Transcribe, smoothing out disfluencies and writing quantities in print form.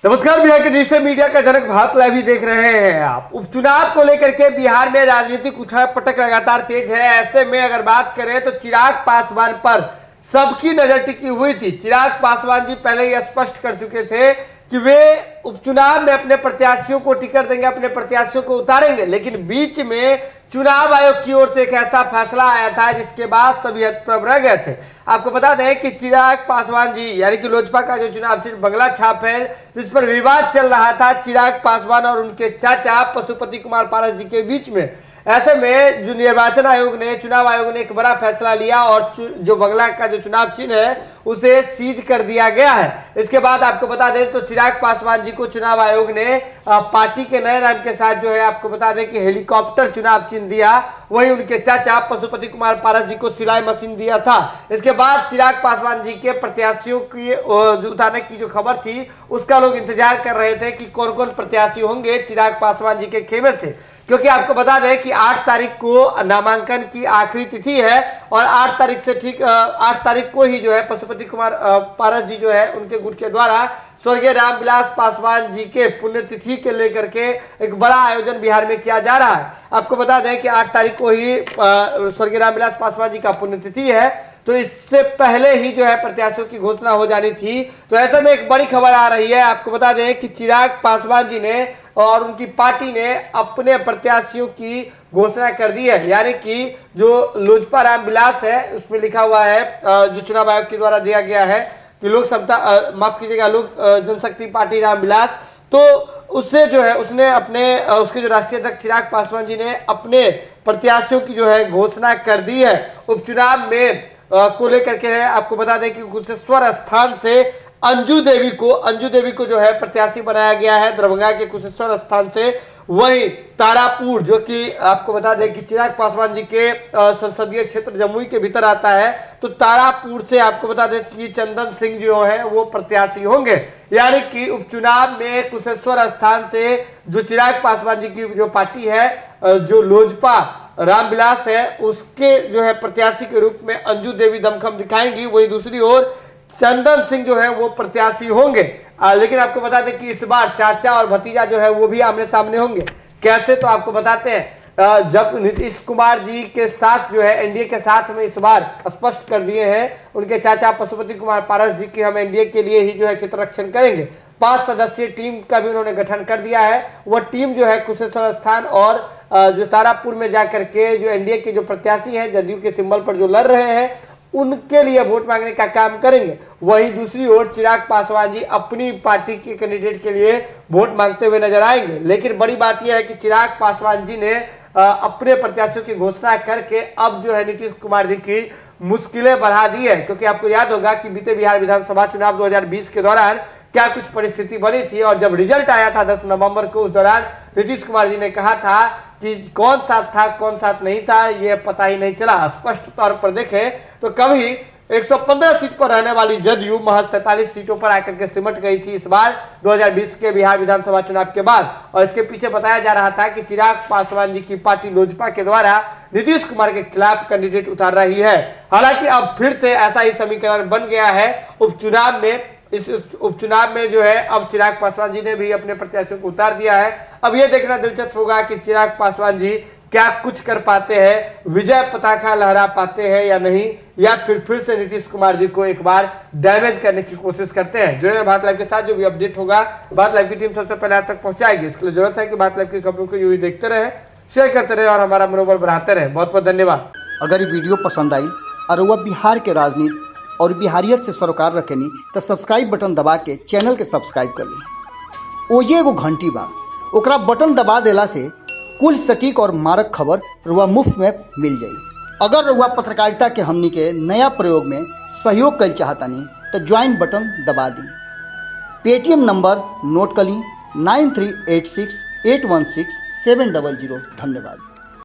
नमस्कार, बिहार के digital media का जनक भारत लाइव देख रहे हैं आप। उपचुनाव को लेकर के बिहार में राजनीतिक उठापटक लगातार तेज है। ऐसे में अगर बात करें तो चिराग पासवान पर सबकी नजर टिकी हुई थी। चिराग पासवान जी पहले ही स्पष्ट कर चुके थे कि वे उपचुनाव में अपने प्रत्याशियों को टिकट देंगे, अपने प्रत्याशियों को उतारेंगे, लेकिन बीच में चुनाव आयोग की ओर से एक ऐसा फैसला आया था जिसके बाद सभी हतप्रभ रह गए थे। आपको बता दें कि चिराग पासवान जी यानी कि लोजपा का जो चुनाव चिन्ह बंगला छाप है, जिस पर विवाद चल रहा था चिराग पासवान और उनके चाचा पशुपति कुमार पारस जी के बीच में। ऐसे में जो निर्वाचन आयोग ने, चुनाव आयोग ने एक बड़ा फैसला लिया और जो बंगला का जो चुनाव चिन्ह है उसे सीज कर दिया गया है। इसके बाद आपको बता दें तो चिराग पासवान जी को चुनाव आयोग ने पार्टी के नए नाम के साथ जो है आपको बता दें कि हेलीकॉप्टर चुनाव चिन्ह दिया। वहीं उनके चाचा पशुपति कुमार पारस जी को सिलाई मशीन दिया था। इसके बाद चिराग पासवान जी के प्रत्याशियों की उतारने की जो खबर थी उसका लोग इंतजार कर रहे थे कि कौन कौन प्रत्याशी होंगे चिराग पासवान जी के खेमे से, क्योंकि आपको बता दें कि 8 तारीख को नामांकन की आखिरी तिथि है और 8 तारीख से ठीक 8 तारीख को ही जो है पशुपति कुमार पारस जी जो है उनके गुट के द्वारा स्वर्गीय रामविलास पासवान जी के पुण्यतिथि के लेकर के एक बड़ा आयोजन बिहार में किया जा रहा है। आपको बता दें कि 8 तारीख को ही स्वर्गीय रामविलास पासवान जी का पुण्यतिथि है, तो इससे पहले ही जो है प्रत्याशियों की घोषणा हो जानी थी। तो ऐसे में एक बड़ी खबर आ रही है। आपको बता दें कि चिराग पासवान जी ने और उनकी पार्टी ने अपने प्रत्याशियों की घोषणा कर दी है, यानी कि जो लोजपा रामविलास है उसमें लिखा हुआ है, जो चुनाव आयोग के द्वारा दिया गया है कि लोक समता माफ कीजिएगा लोक जनशक्ति पार्टी रामविलास, तो उससे जो है उसने अपने उसके जो राष्ट्रीय अध्यक्ष चिराग पासवान जी ने अपने प्रत्याशियों की जो है घोषणा कर दी है। उपचुनाव में को लेकर के है। आपको बता दें कि कुशेश्वर स्थान से अंजू देवी को जो है प्रत्याशी बनाया गया है, दरभंगा के कुशेश्वर स्थान से। वहीं तारापुर, जो कि आपको बता दें कि चिराग पासवान जी के संसदीय क्षेत्र जमुई के भीतर आता है, तो तारापुर से आपको बता दें कि चंदन सिंह जो है वो प्रत्याशी होंगे। यानी कि उपचुनाव में कुशेश्वर स्थान से जो चिराग पासवान जी की जो पार्टी है, जो लोजपा रामविलास है, उसके जो है प्रत्याशी के रूप में अंजू देवी दमखम दिखाएंगी। वहीं दूसरी ओर चंदन सिंह जो है वो प्रत्याशी होंगे। लेकिन आपको बता दें कि इस बार चाचा और भतीजा जो है वो भी आमने सामने होंगे। कैसे, तो आपको बताते हैं। जब नीतीश कुमार जी के साथ जो है एनडीए के साथ में इस बार स्पष्ट कर दिए हैं उनके चाचा पशुपति कुमार पारस जी की हम एनडीए के लिए ही जो है क्षेत्र रक्षण करेंगे। 5 सदस्यीय टीम का भी उन्होंने गठन कर दिया है। वह टीम जो है कुशेश्वर स्थान और जो तारापुर में जाकर के जो एनडीए के जो प्रत्याशी हैं, जदयू के सिंबल पर जो लड़ रहे हैं, उनके लिए वोट मांगने का काम करेंगे। वहीं दूसरी ओर चिराग पासवान जी अपनी पार्टी के कैंडिडेट के लिए वोट मांगते हुए नजर आएंगे। लेकिन बड़ी बात यह है कि चिराग पासवान जी ने अपने प्रत्याशियों की घोषणा करके अब जो है नीतीश कुमार जी की मुश्किलें बढ़ा दी है, क्योंकि आपको याद होगा कि बीते बिहार विधानसभा चुनाव 2020 के दौरान क्या कुछ परिस्थिति बनी थी और जब रिजल्ट आया था 10 नवंबर को, उस दौरान नीतीश कुमार जी ने कहा था कि कौन साथ था कौन साथ नहीं था ये पता ही नहीं चला। स्पष्ट तौर पर देखें तो कभी 115 सीट पर रहने वाली जदयू महज 43 सीटों पर आकर के सिमट गई थी इस बार 2020 के बिहार विधानसभा चुनाव के बाद। और इसके पीछे बताया जा रहा था कि चिराग पासवान जी की पार्टी लोजपा के द्वारा नीतीश कुमार के खिलाफ कैंडिडेट उतार रही है। हालांकि अब फिर से ऐसा ही समीकरण बन गया है उपचुनाव में। इस उपचुनाव में जो है अब चिराग पासवान जी ने भी अपने प्रत्याशियों को उतार दिया है। अब यह देखना दिलचस्प होगा कि चिराग पासवान जी क्या कुछ कर पाते हैं, विजय पताका लहरा पाते हैं या नहीं, या फिर से नीतीश कुमार जी को एक बार डैमेज करने की कोशिश करते हैं। जो है भारत लाइव के साथ जो भी अपडेट होगा भारत लाइव की टीम सबसे पहले आप तक पहुंचाएगी। इसके लिए जरूरत है कि भारत लाइव की खबरों को यूं ही देखते रहे, शेयर करते रहे और हमारा मनोबल बढ़ाते रहे। बहुत बहुत धन्यवाद। अगर ये वीडियो पसंद आई और वह बिहार के राजनीति और बिहारियत से सरोकार रखेनी तो सब्सक्राइब बटन दबा के चैनल के सब्सक्राइब कर ली। ओजे एगो घंटी बा, ओकरा बटन दबा देला से कुल सटीक और मारक खबर रुआ मुफ्त में मिल जाई। अगर रुआ पत्रकारिता के हमनी के नया प्रयोग में सहयोग कर चाहतानी तो ज्वाइन बटन दबा दी। पेटीएम नंबर नोट कर ली 9386816700। धन्यवाद।